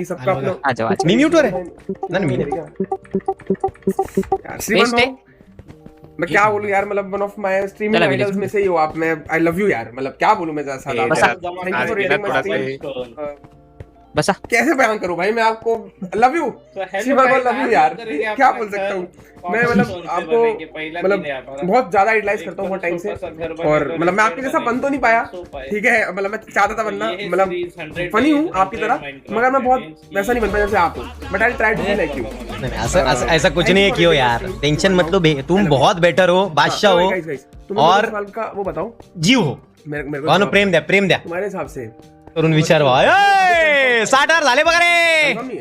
सबका अपना आ जाओ मी म्यूट हो रहा है ना मी मैं क्या बोलूं यार, मतलब one of my streaming idols में से ही हो आप। मैं आई लव यू यार, मतलब क्या बोलूं मैं ज्यादा। Thank you for reading my stream. बसा कैसे बयान करूं भाई मैं आपको, लव यू शिवा को, लव यू यार, क्या बोल सकता हूँ मैं। मतलब आपको मतलब बहुत ज्यादा आइडलाइज करता हूँ बहुत टाइम से, और मतलब मैं आपके जैसा बन तो नहीं पाया, ठीक है, मतलब मैं चाहता था बनना, मतलब फनी हूँ आपकी तरह, मगर मैं बहुत वैसा नहीं बन पाया जैसे आप हो। But I try to be like you. ऐसा कुछ नहीं है क्यों यार, टेंशन मत लो, तुम बहुत बेटर हो, बादशाह हो और वो बताओ जीव हो। मेरे को प्रेम द्या तुम्हारे हिसाब से तरुण विचार 60,000 झाले बघा रे.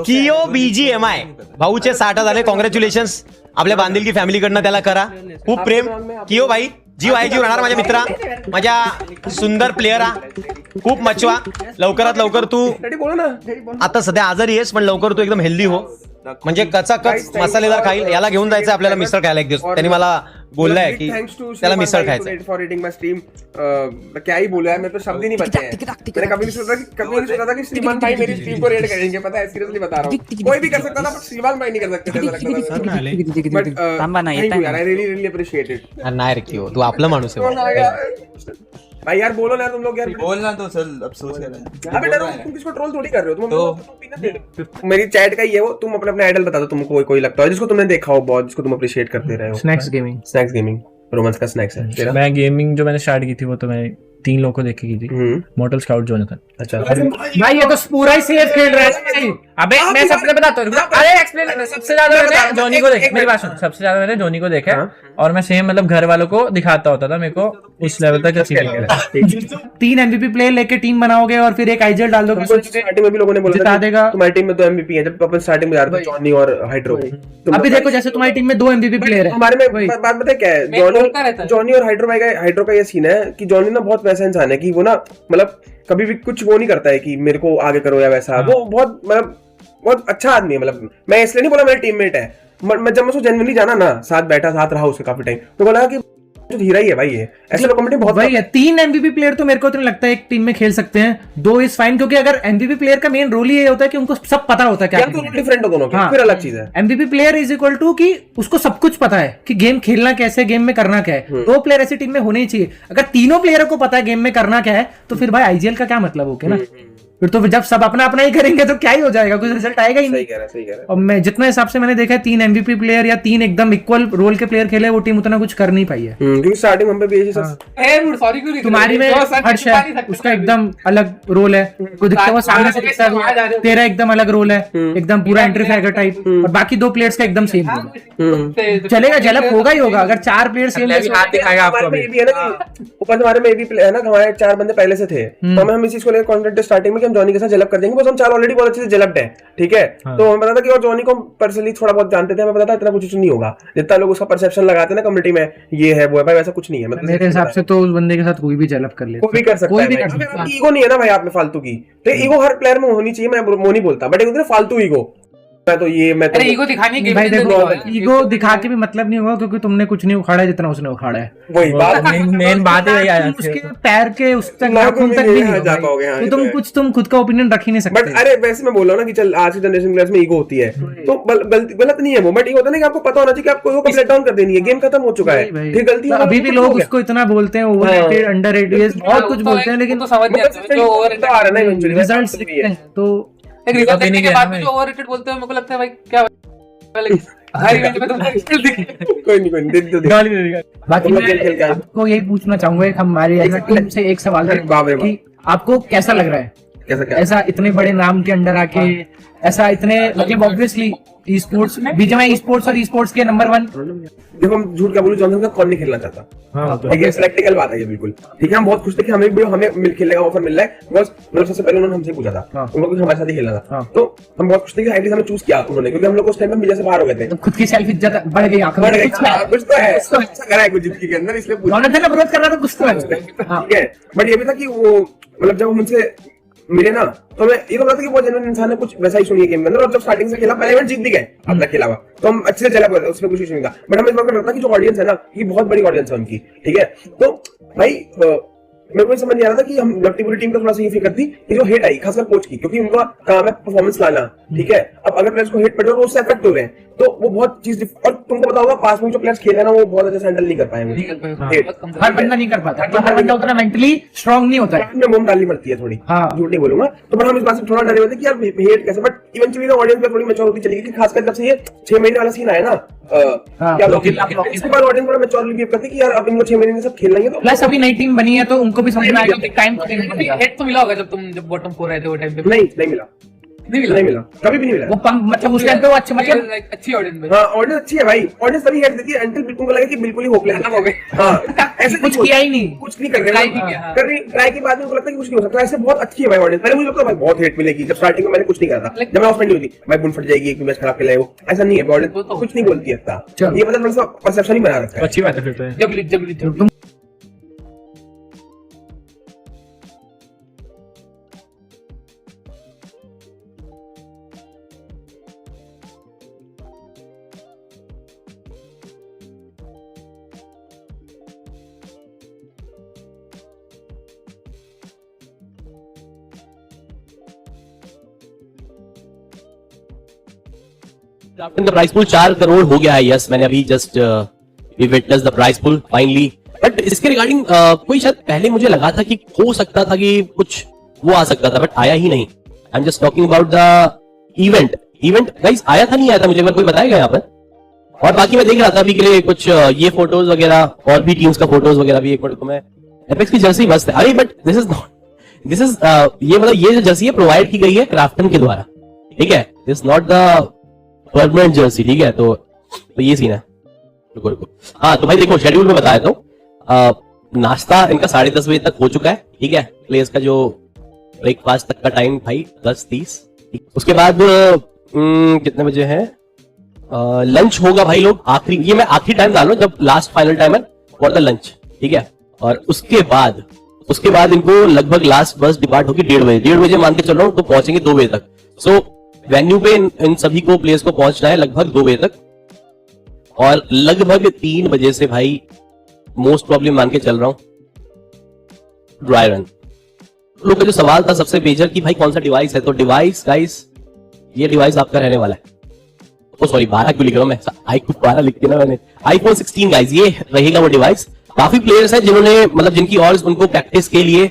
कियो BGMI भाऊचे 60,000 झाले. कॉंग्रॅच्युलेशन्स आपल्या बांधिलकी फॅमिली कडनं त्याला करा. खूप प्रेम कियो भाई. जीव आहे, जीव राहणार माझ्या मित्रा, माझ्या सुंदर प्लेयर हा. खूप मचवा. लवकरात लवकर तू आता सध्या आजारी आहेस पण लवकर तू एकदम हेल्दी हो, म्हणजे कचाकच मसालेदार खाईल. याला घेऊन जायचं आपल्याला मिसळ खायला एक दिवस. त्यांनी मला बोललाय की त्याला मिसळ खायचं. For reading my stream. क्या ही बोला है, मैं तो शब्द ही नहीं बचे हैं. मैंने कभी नहीं सोचा था कि श्रीमान भाई मेरी स्ट्रीम को रेड करेंगे. पता है, सीरियसली बता रहा हूँ. कोई भी कर सकता था, बट श्रीमान भाई नहीं कर सकते. बट यार आई रियली अप्रिशिएट इट. नाही रे कियो, तू आपला माणूस आहे भाई. यार बोलो ना तुम लोग यार. बोलना तो चल, अब सोच कर अबे डरो, तुम किसको ट्रोल थोड़ी कर रहे हो. तुम मेरी चैट का ये हो, तुम अपने अपने आइडल बता दो तुमको कोई लगता है जिसको तुमने देखा हो बहुत, जिसको तुम अप्रिशिएट करते रहे हो. स्नैक्स गेमिंग रोमांस का स्नैक्स है तेरा. मैं गेमिंग जो मैंने स्टार्ट की थी वो तो मैंने 3 लोगों को देख के की थी. मॉर्टल स्काउट जोनाथन. अच्छा भाई ये तो पूरा ही सेफ खेल रहा है. अबे मैं सबसे बताता हूँ. अरे एक्सप्लेन. सबसे ज्यादा मैंने जॉनी को देखा. मेरी बात सुन. सबसे ज्यादा मैंने जॉनी को देखा और मैं सेम मतलब घर वालों को दिखाता होता था. मेरे को उस लेवल तक अच्छी लगी. 3 MVP प्लेयर लेके टीम बनाओगे और फिर एक आइजल डाल दोगे. स्टार्टिंग में भी लोगों ने बोला जिता देगा. तुम्हारी टीम में 2 MVP हैं. जब अपन स्टार्टिंग में जा रहे थे जॉनी और हाइड्रो. अभी देखो जैसे तुम्हारी टीम में 2 MVP प्लेयर है. हमारे में बात पता है क्या है, जॉनी और हाइड्रो का ये सीन है कि जॉनी ना बहुत वैसा इंसान है कि वो ना मतलब कभी भी कुछ वो नहीं करता है कि मेरे को आगे करो या वैसा. वो बहुत मतलब बहुत अच्छा आदमी है. मतलब मैं इसलिए नहीं बोला मेरा टीममेट है. मैं जब मैं उसको जेन्युइनली जाना ना, साथ बैठा साथ रहा उसके काफी टाइम, तो बोला कि जो हीरा ही है भाई. ये ऐसे लोग कमेंट बहुत भाई है. 3 MVP प्लेयर तो मेरे को तो नहीं लगता है एक टीम में खेल सकते हैं. 2 इज फाइन, क्योंकि अगर MVP प्लेयर का मेन रोल ये होता है कि उनको सब पता होता है क्या तो डिफरेंट हो दोनों के. फिर अलग चीज है. MVP player is equal to कि उसको सब कुछ पता है कि गेम खेलना कैसे, गेम में करना क्या है. 2 प्लेयर ऐसी टीम में होने ही चाहिए. अगर तीनों प्लेयरों को पता है गेम में करना क्या है तो फिर भाई IGL का क्या मतलब हो गया ना. फिर तो जब सब अपना अपना ही करेंगे तो क्या ही हो जाएगा, कुछ रिजल्ट आएगा ही नहीं. सही कह रहा है. और मैं जितना हिसाब से मैंने देखा है 3 MVP प्लेयर या 3 एकदम इक्वल रोल के प्लेयर खेले, वो टीम उतना कुछ कर नहीं पाई है. क्योंकि स्टार्टिंग में भी तुम्हारी में हर्ष है, उसका एकदम अलग रोल है. तो दिखता है वो सामने से दिखता है. तेरा एकदम अलग रोल है, एकदम पूरा एंट्री फैगर टाइप. और बाकी 2 प्लेयर्स का एकदम सेम रोल है. चलेगा, झलक होगा ही होगा. अगर 4 प्लेयर सेम ऊपर हमारे में भी है ना, हमारे 4 बंदे पहले से थे, तो हम इस चीज को लेकर कॉन्फिडेंट स्टार्टिंग में हम जॉनी के साथ जलब कर देंगे. बस हम 4 ऑलरेडी बहुत अच्छे से जलब्ड है, ठीक है. तो हमें पता था कि और जॉनी को पर्सनली थोड़ा बहुत जानते थे. हमें पता था इतना कुछ नहीं होगा जितना लोग उसका परसेप्शन लगाते हैं ना कम्युनिटी में, ये है वो है. भाई वैसा कुछ नहीं है. मतलब मेरे हिसाब से तो उस बंदे के साथ कोई भी जलब कर ले, कोई भी कर सकता है. ईगो नहीं है ना भाई आप में फालतू की. तो ईगो हर प्लेयर में होनी चाहिए. मैं वो नहीं बोलता, बट एक फालतू ईगो. मैं तो ईगो दिखाने की भाई देखो, ईगो दिखा के भी मतलब नहीं होगा क्योंकि तुमने कुछ नहीं उखाड़ा है जितना उसने उखाड़ा है. वही बात मेन बात है. उसके पैर के उस तक नाखून तक भी नहीं जा पाओगे. तो तुम खुद का ओपिनियन रख ही नहीं सकते. बट अरे वैसे मैं बोल रहा हूँ ना कि चल आज की जनरेशन क्लास में ईगो होती है तो गलत नहीं है वो. बट ये होता है ना कि आपको पता होना चाहिए कि आपको ईगो लेट डाउन कर देनी है. गेम खत्म हो चुका है. फिर गलती अभी भी लोग उसको इतना बोलते हैं, ओवररेटेड, अंडररेटेड, बहुत कुछ बोलते हैं, लेकिन रिजल्ट्स दिखते हैं तो ओवररेटेड बोलते हैं. मेरे को लगता है भाई क्या बाकी आपको यही पूछना चाहूंगा हमारी टीम से एक सवाल है कि आपको कैसा लग रहा है ऐसा इतने बड़े नाम के अंडर आके, ऐसा इतने मतलब obviously e sports BGMI e sports और ई स्पोर्ट्स के नंबर 1. जब हम झूठ क्या बोलूं, जॉनसन का कौन नहीं खेलना चाहता. ये प्रैक्टिकल बात है ये बिल्कुल, ठीक है. हम बहुत खुश थे कि हमें खेलने का ऑफर मिल रहा है. बस मतलब सबसे पहले उन्होंने हमसे पूछा था, उन लोग हमारे साथ ही खेलना था. तो हम बहुत खुश थे कि एटलीस्ट हमें चूज किया उन्होंने, क्योंकि हम लोग उस टाइम में मीडिया से बाहर हो गए थे. खुद की सेल्फ इज्जत बढ़ गई, कुछ तो है, अच्छा करा है कुछ जिंदगी के अंदर, इसलिए विरोध कर रहा था कुछ तो है. ठीक है. बट ये भी था कि वो मतलब जब हम उनसे मिले ना तो मैं ये बोला था कि बहुत जेन्युइन इंसान है, कुछ वैसा ही सुनिए गेम के अंदर. और जब स्टार्टिंग से खेला, पहले इवेंट जीत भी गए अपना खेला हुआ, तो हम अच्छे से चला पाते, उसमें कुछ इशू नहीं था. बट हमें इस बात का डर था कि जो ऑडियंस है ना, ये बहुत बड़ी ऑडियंस है उनकी, ठीक है. तो भाई मेरे को समझ नहीं आ रहा था कि हम पूरी टीम का थोड़ा सा ये फिक्र थी कि जो हेट आई खासकर कोच की, क्योंकि उनका काम है परफॉर्मेंस लाना, ठीक है। अब अगर प्लेयर्स को हेट पड़ रहा है उससे अफेक्ट हो रहे हैं, तो वो बहुत चीज, और तुमको पता होगा पास में जो प्लेयर्स खेल रहे हैं ना वो बहुत अच्छे से हैंडल नहीं कर पाएंगे। हर बंदा नहीं कर पाता, हर बंदा उतना मेंटली स्ट्रांग नहीं होता है, मोम डालनी पड़ती है थोड़ी, झूठ नहीं बोलूंगा। तो बट हम इस बात से थोड़ा डरे हुए थे कि यार हेट कैसे, बट इवेंचुअली ना ऑडियंस में थोड़ी मैच्योर होती चली गई, खासकर जब से ये 6 महीने वाला सीन आया ना, इसके बाद ऑडियंस बड़ा मैच्योरली बिहेव करती कि यार अब इनको 6 महीने में सब खेल लेंगे। तो प्लस अभी नई टीम बनी है तो उनको भी समझ में आएगा कि टाइम हेड तो मिला होगा जब बॉटम 4 रहे थे वो टाइम पे। नहीं मिला, कभी भी नहीं मिला। वो मतलब उस टाइम पे वो अच्छे मतलब अच्छी ऑडियंस है। हाँ ऑडियंस अच्छी है भाई, ऑडियंस तभी हेट देती है एंटिल बिल्कुल लगा कि बिल्कुल ही होपलेस हो गए। हाँ ऐसे कुछ किया ही नहीं, कुछ नहीं कर रहे, ट्राई के बाद में लगता है कि कुछ नहीं हो सकता। ऐसे बहुत अच्छी है भाई ऑडियंस। पहले मुझे लगता है भाई बहुत हेट मिलेगी, जब स्टार्टिंग में मैंने कुछ नहीं करा था, जब मैं ऑफेंड हुई थी भाई बुन फट जाएगी, एक मैच खराब खेला है वो, ऐसा नहीं है ऑडियंस कुछ नहीं बोलती है। ये मतलब थोड़ा सा परसेप्शन ही बना रखा है। अच्छी बात है फिर तो। जब द प्राइस पूल 4 करोड़ हो गया है। यस मैंने अभी just we witness the price pool finally. But इसके रिगार्डिंग कोई शायद पहले मुझे लगा था कि हो सकता था कि कुछ वो आ सकता था, बट आया ही नहीं। I am just talking about the event guys, आया था नहीं आया था मुझे एक बार कोई बताएगा यहाँ पर। और बाकी मैं देख रहा था अभी के लिए कुछ ये फोटोज वगैरह और भी टीम्स का फोटोज वगैरह भी। एक मिनट को मैं एपेक्स की जर्सी मस्त है। अरे बट दिस इज ये मतलब ये जो जर्सी है प्रोवाइड की गई है क्राफ्टन के द्वारा, ठीक है। This not the permanent Jersey, ठीक है। तो ये सीन है। रुको हाँ तो भाई देखो शेड्यूल में बताया तो नाश्ता इनका 10:30 बजे तक हो चुका है, ठीक है। प्लेयर्स का जो ब्रेकफास्ट तक का टाइम भाई 10:30। उसके बाद कितने बजे है लंच होगा भाई लोग आखिरी, ये मैं आखिरी टाइम डाल रहा हूं जब लास्ट फाइनल टाइम है फॉर द लंच, ठीक है। और उसके बाद इनको लगभग लास्ट बस डिपार्ट होगी 1:30 बजे मान के चल रहा हूँ, तो पहुंचेंगे 2 बजे तक। सो वेन्यू पे इन सभी को प्लेयर्स को पहुंचना है लगभग 2 बजे तक, और लगभग 3 बजे से भाई मोस्ट प्रॉब्लम मान के चल रहा हूं ड्राई रन। लोग का जो सवाल था सबसे मेजर कि भाई कौन सा डिवाइस है, तो डिवाइस गाइस ये डिवाइस आपका रहने वाला है। ओ सॉरी 12 क्यों लिख रहा हूं मैं, iQOO 12 लिख के ना मैंने, iPhone 16 गाइस ये रहेगा वो डिवाइस। काफी प्लेयर्स हैं जिन्होंने मतलब जिनकी और उनको प्रैक्टिस के लिए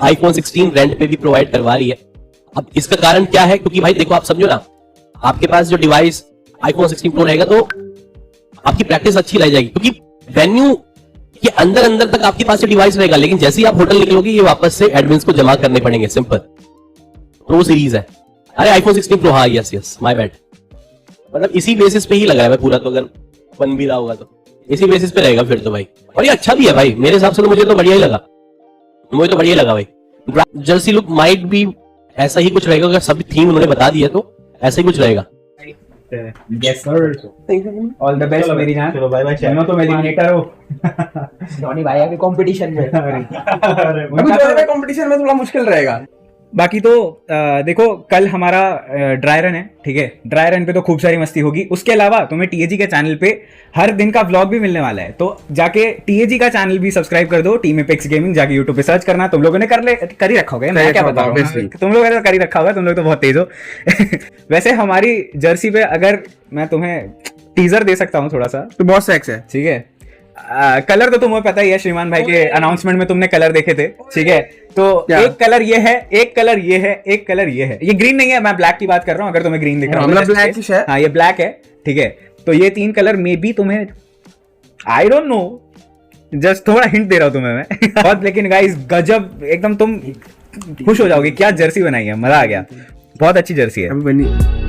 iPhone 16 रेंट पे भी प्रोवाइड करवा रही है। अब इसका कारण क्या है, क्योंकि भाई देखो आप समझो ना, आपके पास जो डिवाइस iPhone 16 Pro रहेगा तो आपकी प्रैक्टिस अच्छी रह जाएगी, क्योंकि वेन्यू के अंदर तक आपके पास ये डिवाइस रहेगा, लेकिन जैसे ही आप होटल निकलोगे ये वापस से एडमिन्स को जमा करने पड़ेंगे। सिंपल प्रो सीरीज है। अरे iPhone 16 Pro हाँ यस माय बैड, मतलब इसी बेसिस पे ही लगा है मैं पूरा, तो अगर बन भी रहा होगा तो इसी बेसिस पे रहेगा फिर तो भाई। और ये अच्छा भी है भाई मेरे हिसाब से, तो मुझे तो बढ़िया ही लगा भाई। जर्सी लुक माइट भी ऐसा ही कुछ रहेगा, अगर सभी थीम उन्होंने बता दिया तो ऐसा ही कुछ रहेगा। Yes sir. All the best मेरी जान। चलो बाय बाय। चलो तो मैं एलिमिनेटर हूँ। धोनी भाई अभी कंपटीशन में। अभी कंपटीशन में थोड़ा मुश्किल रहेगा। बाकी तो देखो कल हमारा ड्राई रन है, ठीक है। ड्राई रन पे तो खूब सारी मस्ती होगी। उसके अलावा तुम्हें टीएजी के चैनल पे हर दिन का व्लॉग भी मिलने वाला है, तो जाके टीएजी का चैनल भी सब्सक्राइब कर दो, टीम एपेक्स गेमिंग। जाके यूट्यूब पे सर्च करना। तुम लोगों ने कर ही रखा होगा, मैं क्या बता रहा हूँ, तुम लोगों ने कर ही रखा होगा, तुम लोग तो बहुत तेज हो। वैसे हमारी जर्सी पे अगर मैं तुम्हें टीजर दे सकता हूँ थोड़ा सा, तो बहुत सेक्स है, ठीक है। कलर तो तुम्हें पता ही है, श्रीमान भाई के अनाउंसमेंट में तुमने कलर देखे थे, ठीक है। तो एक कलर ये है, एक कलर ये है, एक कलर ये है। ये ग्रीन नहीं है, मैं ब्लैक की बात कर रहा हूँ। अगर तुम्हें ग्रीन दिख रहा है, ब्लैक है। हाँ ये ब्लैक है, ठीक है। तो ये 3 कलर में भी तुम्हें, आई डोंट नो, जस्ट थोड़ा हिंट दे रहा हूँ तुम्हें मैं। बहुत लेकिन गाइस गजब, एकदम तुम खुश हो जाओगे, क्या जर्सी बनाई है, मजा आ गया। बहुत अच्छी जर्सी है।